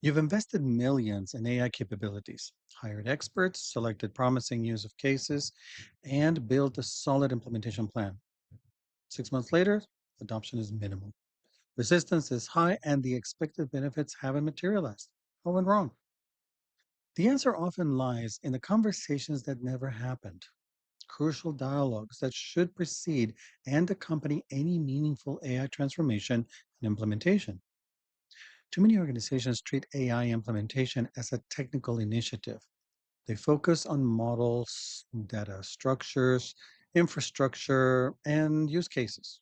You've invested millions in AI capabilities, hired experts, selected promising use of cases, and built a solid implementation plan. 6 months later, adoption is minimal. Resistance is high, and the expected benefits haven't materialized. What went wrong? The answer often lies in the conversations that never happened, crucial dialogues that should precede and accompany any meaningful AI transformation and implementation. Too many organizations treat AI implementation as a technical initiative. They focus on models, data structures, infrastructure, and use cases.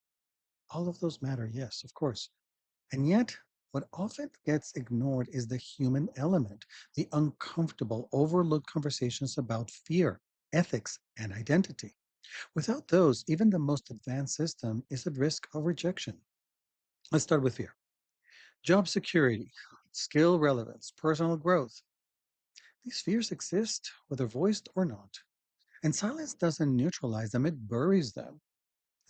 All of those matter, yes, of course. And yet, what often gets ignored is the human element, the uncomfortable, overlooked conversations about fear, ethics, and identity. Without those, even the most advanced system is at risk of rejection. Let's start with fear. Job security, skill relevance, personal growth. These fears exist, whether voiced or not. And silence doesn't neutralize them, it buries them.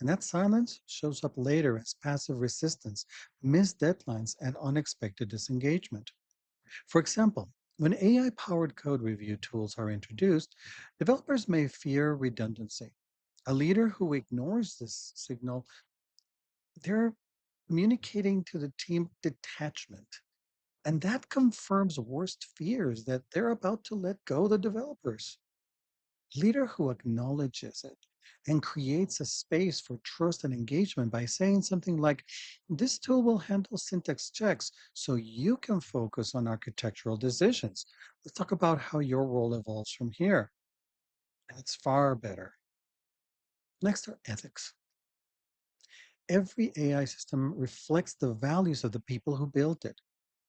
And that silence shows up later as passive resistance, missed deadlines, and unexpected disengagement. For example, when AI powered code review tools are introduced, developers may fear redundancy. A leader who ignores this signal, they're communicating to the team detachment. And that confirms worst fears that they're about to let go the developers. Leader who acknowledges it and creates a space for trust and engagement by saying something like, this tool will handle syntax checks so you can focus on architectural decisions. Let's talk about how your role evolves from here. That's far better. Next are ethics. Every AI system reflects the values of the people who built it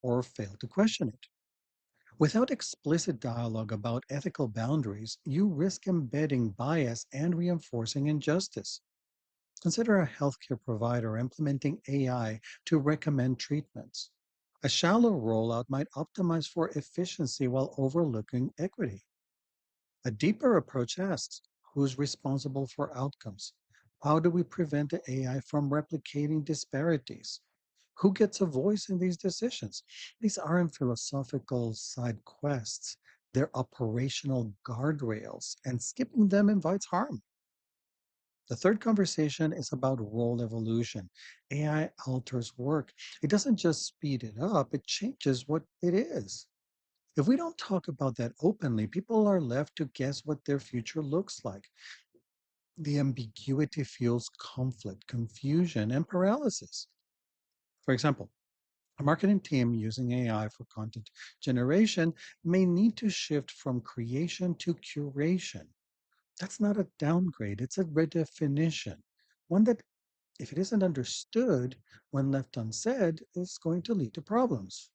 or failed to question it. Without explicit dialogue about ethical boundaries, you risk embedding bias and reinforcing injustice. Consider a healthcare provider implementing AI to recommend treatments. A shallow rollout might optimize for efficiency while overlooking equity. A deeper approach asks, who's responsible for outcomes? How do we prevent the AI from replicating disparities? Who gets a voice in these decisions? These aren't philosophical side quests. They're operational guardrails, and skipping them invites harm. The third conversation is about role evolution. AI alters work. It doesn't just speed it up, it changes what it is. If we don't talk about that openly, people are left to guess what their future looks like. The ambiguity fuels conflict, confusion, and paralysis. For example, a marketing team using AI for content generation may need to shift from creation to curation. That's not a downgrade, it's a redefinition. One that, if it isn't understood when left unsaid, is going to lead to problems.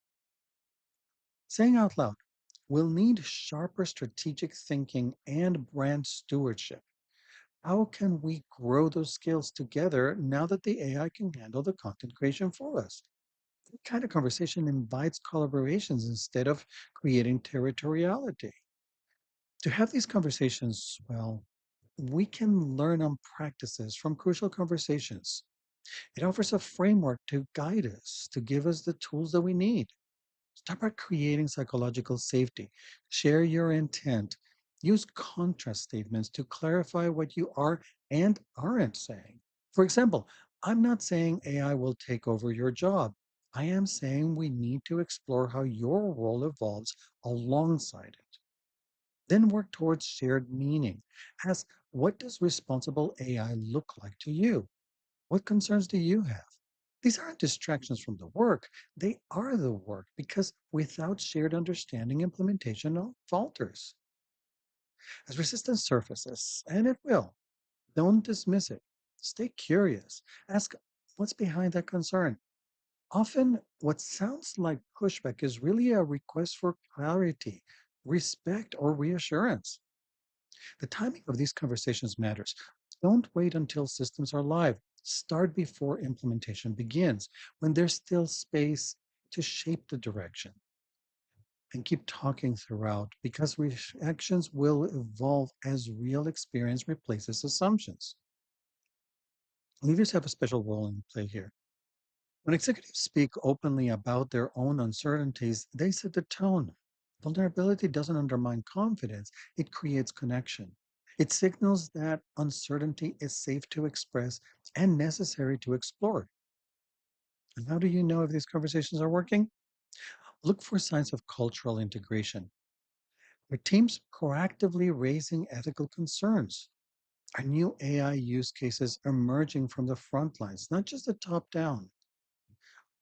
Saying out loud, we'll need sharper strategic thinking and brand stewardship. How can we grow those skills together now that the AI can handle the content creation for us? That kind of conversation invites collaborations instead of creating territoriality. To have these conversations, well, we can learn on practices from crucial conversations. It offers a framework to guide us, to give us the tools that we need. Start by creating psychological safety. Share your intent. Use contrast statements to clarify what you are and aren't saying. For example, I'm not saying AI will take over your job. I am saying we need to explore how your role evolves alongside it. Then work towards shared meaning. Ask, what does responsible AI look like to you? What concerns do you have? These aren't distractions from the work. They are the work because without shared understanding, implementation falters. As resistance surfaces, and it will, don't dismiss it. Stay curious. Ask what's behind that concern. Often, what sounds like pushback is really a request for clarity, respect, or reassurance. The timing of these conversations matters. Don't wait until systems are live. Start before implementation begins, when there's still space to shape the direction. And keep talking throughout because reactions will evolve as real experience replaces assumptions. Leaders have a special role in play here. When executives speak openly about their own uncertainties, they set the tone. Vulnerability doesn't undermine confidence, it creates connection. It signals that uncertainty is safe to express and necessary to explore. And how do you know if these conversations are working? Look for signs of cultural integration. Are teams proactively raising ethical concerns? Are new AI use cases emerging from the front lines, not just the top down?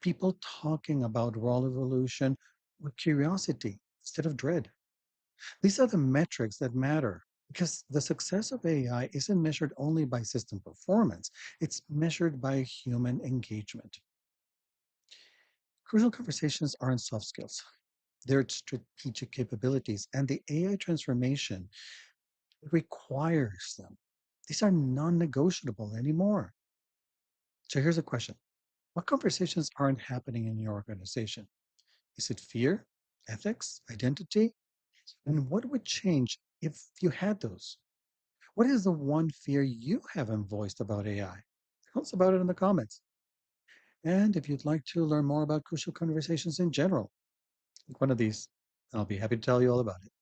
People talking about role evolution with curiosity instead of dread. These are the metrics that matter because the success of AI isn't measured only by system performance, it's measured by human engagement. Crucial conversations aren't soft skills, they're strategic capabilities, and the AI transformation requires them. These are non negotiable anymore. So here's a question: what conversations aren't happening in your organization? Is it fear, ethics, identity? And what would change if you had those? What is the one fear you haven't voiced about AI? Tell us about it in the comments. And if you'd like to learn more about crucial conversations in general, like one of these, I'll be happy to tell you all about it.